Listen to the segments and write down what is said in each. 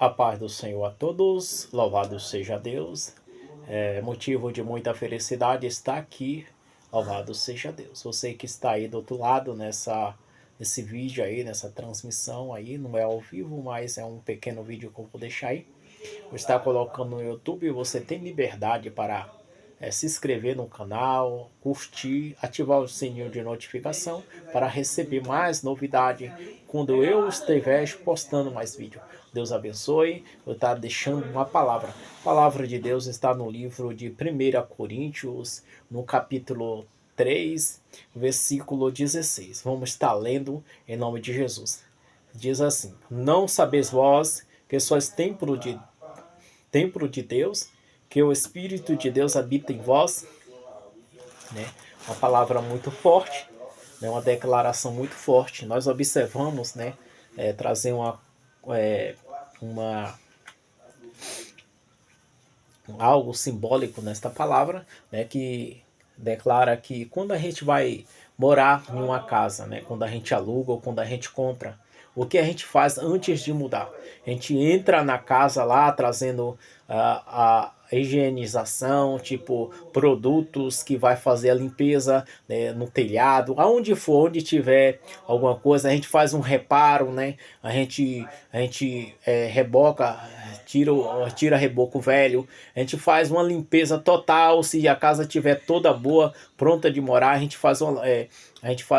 A paz do Senhor a todos, louvado seja Deus. É motivo de muita felicidade estar aqui, louvado seja Deus. Você que está aí do outro lado nesse vídeo aí, nessa transmissão aí, não é ao vivo, mas é um pequeno vídeo que eu vou deixar aí. Vou estar colocando no YouTube, você tem liberdade para se inscrever no canal, curtir, ativar o sininho de notificação para receber mais novidade quando eu estiver postando mais vídeo. Deus abençoe. Eu estou deixando uma palavra. A palavra de Deus está no livro de 1 Coríntios, no capítulo 3, versículo 16. Vamos estar lendo em nome de Jesus. Diz assim: Não sabeis vós que sois templo de Deus, que o Espírito de Deus habita em vós, né? Uma palavra muito forte, né? Uma declaração muito forte. Nós observamos, né? Trazer é, uma algo simbólico nesta palavra, né? Que declara que quando a gente vai morar em uma casa, né? Quando a gente aluga ou quando a gente compra, o que a gente faz antes de mudar? A gente entra na casa lá trazendo a higienização, tipo produtos que vai fazer a limpeza, né, no telhado, aonde for, onde tiver alguma coisa, a gente faz um reparo, né? A gente reboca, tira reboco velho, a gente faz uma limpeza total. Se a casa tiver toda boa, pronta de morar, a gente faz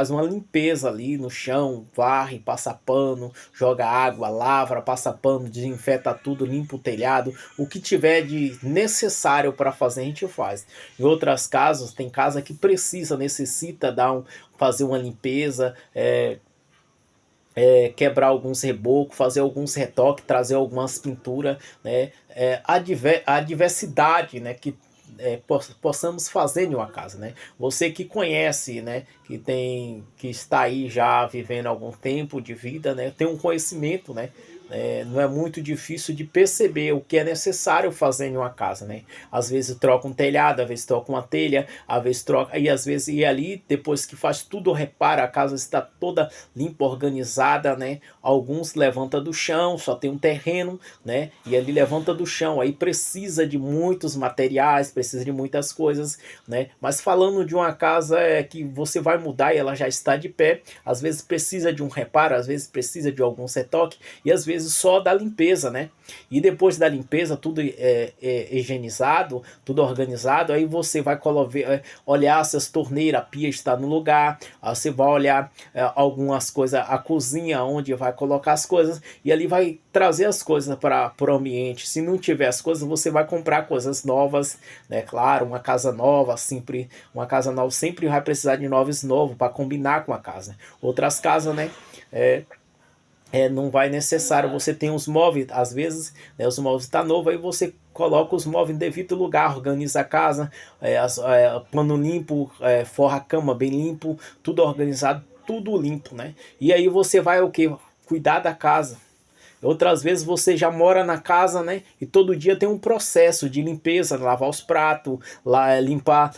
uma limpeza ali no chão, varre, passa pano, joga água, lavra, passa pano, desinfeta tudo, limpa o telhado. O que tiver de necessário para fazer, a gente faz. Em outras casas, tem casa que necessita fazer uma limpeza, quebrar alguns rebocos, fazer alguns retoques, trazer algumas pinturas, né? A diversidade, né? Que possamos fazer em uma casa, né? Você que conhece, né? Que está aí já vivendo algum tempo de vida, né? Tem um conhecimento, né? Não é muito difícil de perceber o que é necessário fazer em uma casa, né? Às vezes troca um telhado, às vezes troca uma telha, às vezes troca, e às vezes e ali depois que faz tudo, repara, a casa está toda limpa, organizada, né? Alguns levanta do chão, só tem um terreno, né? E ali levanta do chão, aí precisa de muitos materiais, precisa de muitas coisas, né? Mas falando de uma casa que você vai mudar e ela já está de pé, às vezes precisa de um reparo, às vezes precisa de algum retoque e às vezes só da limpeza, né? E depois da limpeza, tudo higienizado, tudo organizado, aí você vai olhar se as torneiras, a pia está no lugar, você vai olhar algumas coisas, a cozinha, onde vai colocar as coisas, e ali vai trazer as coisas para o ambiente. Se não tiver as coisas, você vai comprar coisas novas, né? Claro, uma casa nova sempre vai precisar de móveis novos para combinar com a casa. Outras casas, né? Não vai necessário, você tem os móveis, às vezes, né, os móveis estão novos, aí você coloca os móveis em devido lugar, organiza a casa, pano limpo, forra a cama bem limpo, tudo organizado, tudo limpo, né? E aí você vai o que? Cuidar da casa. Outras vezes você já mora na casa, né? E todo dia tem um processo de limpeza, lavar os pratos, limpar,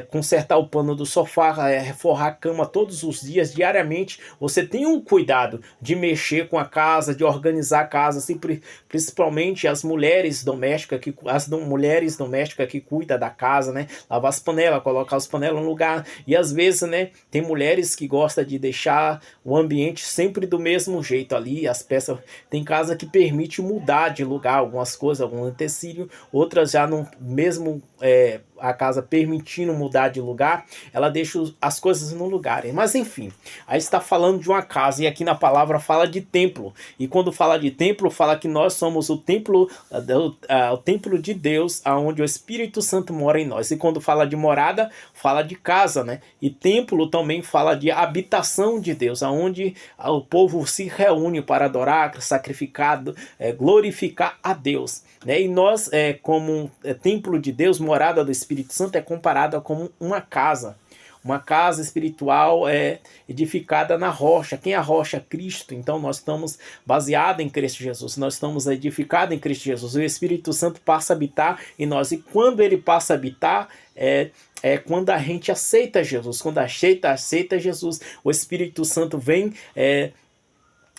consertar o pano do sofá, reforrar a cama todos os dias, diariamente. Você tem um cuidado de mexer com a casa, de organizar a casa, principalmente as mulheres domésticas que cuidam da casa, né? Lavar as panelas, colocar as panelas no lugar. E às vezes, né? Tem mulheres que gostam de deixar o ambiente sempre do mesmo jeito ali, as peças. Tem casa que permite mudar de lugar algumas coisas, algum utensílio, outras já não, mesmo a casa permitindo mudar de lugar, ela deixa as coisas no lugar. Mas enfim, aí está falando de uma casa, e aqui na palavra fala de templo, e quando fala de templo, fala que nós somos o templo, o templo de Deus, aonde o Espírito Santo mora em nós. E quando fala de morada, fala de casa, né? E templo também fala de habitação de Deus, aonde o povo se reúne para adorar, sacrificar, glorificar a Deus, né? E nós, como templo de Deus, morada do Espírito Santo, é comparada como uma casa. Uma casa espiritual edificada na rocha. Quem é a rocha? Cristo. Então nós estamos baseados em Cristo Jesus. Nós estamos edificados em Cristo Jesus. O Espírito Santo passa a habitar em nós. E quando ele passa a habitar, quando a gente aceita Jesus. Quando aceita Jesus, o Espírito Santo vem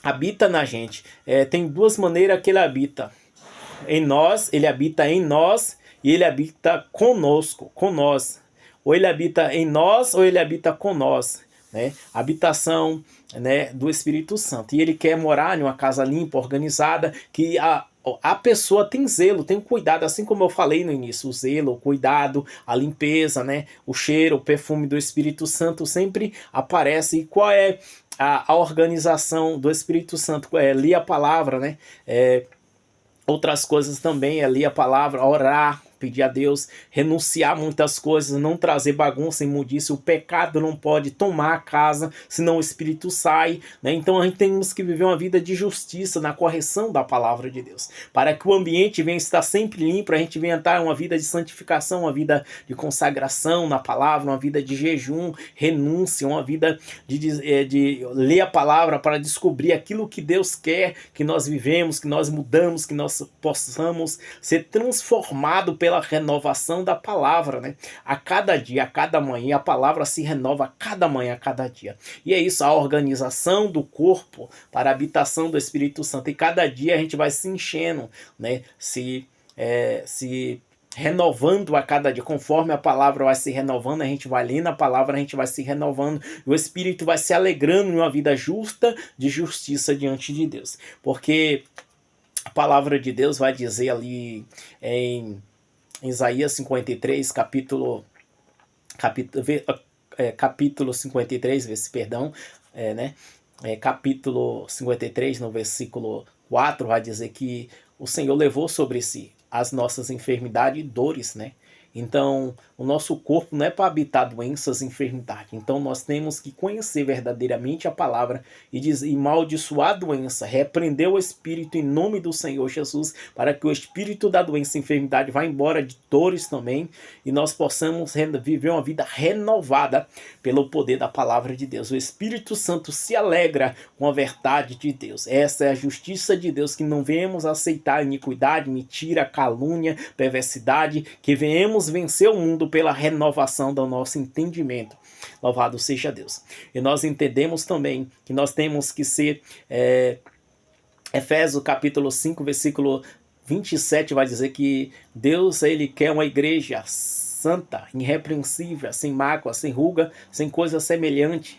habita na gente. Tem duas maneiras que ele habita. Em nós, ele habita em nós e ele habita conosco, com nós. Ou ele habita em nós ou ele habita com nós, né? Habitação, né, do Espírito Santo. E ele quer morar em uma casa limpa, organizada, que a pessoa tem zelo, tem cuidado, assim como eu falei no início, o zelo, o cuidado, a limpeza, né, o cheiro, o perfume do Espírito Santo sempre aparece. E qual é a organização do Espírito Santo? Ler a palavra, né? Outras coisas também, ler a palavra, orar, pedir a Deus, renunciar a muitas coisas, não trazer bagunça, imundícia. O pecado não pode tomar a casa, senão o espírito sai, né? Então a gente temos que viver uma vida de justiça na correção da palavra de Deus, para que o ambiente venha estar sempre limpo, a gente venha estar uma vida de santificação, uma vida de consagração na palavra, uma vida de jejum, renúncia, uma vida de ler a palavra para descobrir aquilo que Deus quer que nós vivemos, que nós mudamos, que nós possamos ser transformados pela renovação da palavra, né? A cada dia, a cada manhã, a palavra se renova a cada manhã, a cada dia. E é isso, a organização do corpo para a habitação do Espírito Santo. E cada dia a gente vai se enchendo, né? Se renovando a cada dia, conforme a palavra vai se renovando, a gente vai lendo a palavra, a gente vai se renovando, e o Espírito vai se alegrando em uma vida justa, de justiça diante de Deus. Porque a palavra de Deus vai dizer ali em Isaías 53, capítulo 53, perdão, né? Capítulo 53, no versículo 4, vai dizer que o Senhor levou sobre si as nossas enfermidades e dores, né? Então, o nosso corpo não é para habitar doenças e enfermidades. Então, nós temos que conhecer verdadeiramente a palavra e maldiçoar a doença, repreender o espírito em nome do Senhor Jesus, para que o espírito da doença e enfermidade vá embora, de dores também, e nós possamos viver uma vida renovada pelo poder da palavra de Deus. O Espírito Santo se alegra com a verdade de Deus. Essa é a justiça de Deus, que não venhamos aceitar iniquidade, mentira, calúnia, perversidade, que venhamos vencer o mundo pela renovação do nosso entendimento. Louvado seja Deus. E nós entendemos também que nós temos que ser... Efésios capítulo 5, versículo 27 vai dizer que Deus, ele quer uma igreja santa, irrepreensível, sem mácula, sem ruga, sem coisa semelhante,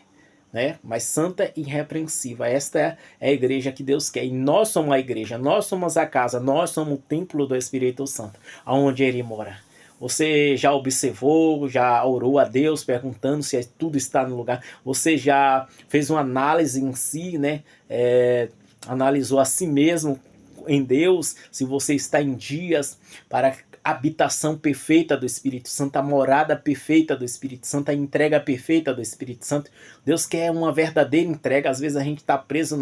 né? Mas santa e irrepreensível. Esta é a igreja que Deus quer. E nós somos a igreja, nós somos a casa, nós somos o templo do Espírito Santo, aonde ele mora. Você já observou, já orou a Deus perguntando se tudo está no lugar? Você já fez uma análise em si, né? Analisou a si mesmo em Deus, se você está em dias para a habitação perfeita do Espírito Santo, a morada perfeita do Espírito Santo, a entrega perfeita do Espírito Santo. Deus quer uma verdadeira entrega. Às vezes a gente está preso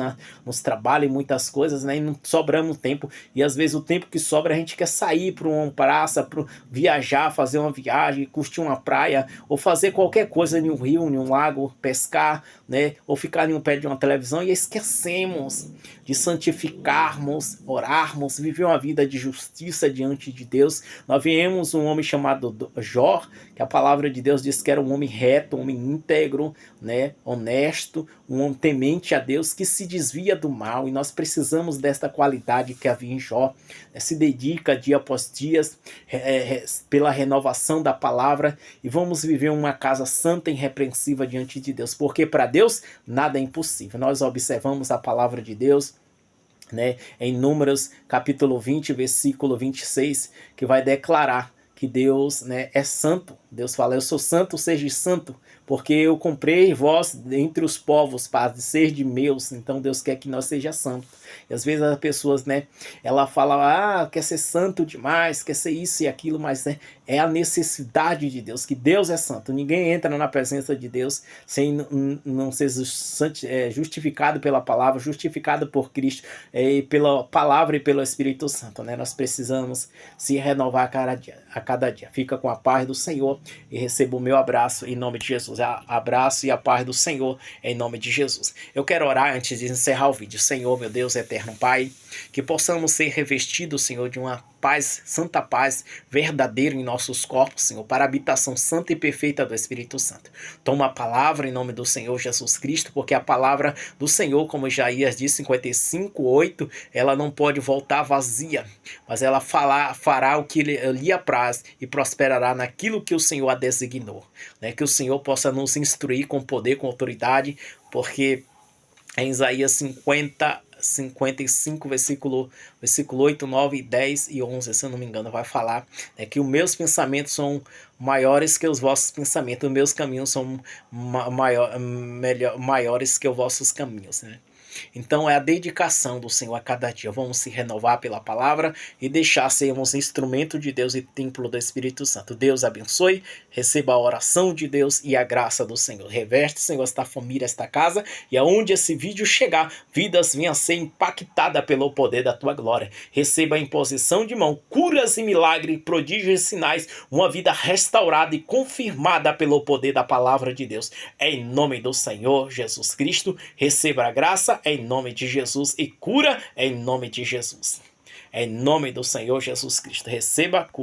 nos trabalhos e muitas coisas, né? E não sobramos tempo. E às vezes o tempo que sobra a gente quer sair para uma praça, para viajar, fazer uma viagem, curtir uma praia, ou fazer qualquer coisa em um rio, em um lago, pescar, né? Ou ficar em um pé de uma televisão, e esquecemos de santificarmos, orarmos, viver uma vida de justiça diante de Deus. Nós vemos um homem chamado Jó, que a palavra de Deus diz que era um homem reto, um homem íntegro, né, honesto, um homem temente a Deus, que se desvia do mal, e nós precisamos desta qualidade que havia em Jó. Se dedica dia após dia pela renovação da palavra, e vamos viver uma casa santa e irrepreensível diante de Deus, porque para Deus nada é impossível. Nós observamos a palavra de Deus, né, em Números capítulo 20, versículo 26, que vai declarar que Deus, né, é santo. Deus fala: eu sou santo, seja santo, porque eu comprei vós entre os povos para ser de meus. Então Deus quer que nós seja santo. E às vezes as pessoas, né, ela fala, quer ser santo demais, quer ser isso e aquilo, mas né, é a necessidade de Deus, que Deus é santo. Ninguém entra na presença de Deus sem não ser justificado pela palavra, justificado por Cristo, pela palavra e pelo Espírito Santo, né? Nós precisamos se renovar a cada dia. Fica com a paz do Senhor e receba o meu abraço em nome de Jesus. Abraço e a paz do Senhor em nome de Jesus. Eu quero orar antes de encerrar o vídeo. Senhor, meu Deus, eterno Pai, que possamos ser revestidos, Senhor, de uma paz, santa paz verdadeira em nossos corpos, Senhor, para a habitação santa e perfeita do Espírito Santo. Toma a palavra em nome do Senhor Jesus Cristo, porque a palavra do Senhor, como Isaías diz, 55:8, ela não pode voltar vazia, mas ela fará o que lhe apraz e prosperará naquilo que o Senhor a designou. Né? Que o Senhor possa nos instruir com poder, com autoridade, porque em Isaías 55, versículo 8, 9, 10 e 11, se eu não me engano, vai falar, né, que os meus pensamentos são maiores que os vossos pensamentos, os meus caminhos são maiores que os vossos caminhos, né? Então é a dedicação do Senhor a cada dia. Vamos se renovar pela palavra e deixar sermos instrumento de Deus e templo do Espírito Santo. Deus abençoe, receba a oração de Deus e a graça do Senhor. Reveste, Senhor, esta família, esta casa, e aonde esse vídeo chegar, vidas venham a ser impactadas pelo poder da tua glória. Receba a imposição de mão, curas e milagres, prodígios e sinais, uma vida restaurada e confirmada pelo poder da palavra de Deus. Em nome do Senhor Jesus Cristo, receba a graça em nome de Jesus e cura em nome de Jesus. Em nome do Senhor Jesus Cristo, receba a cura.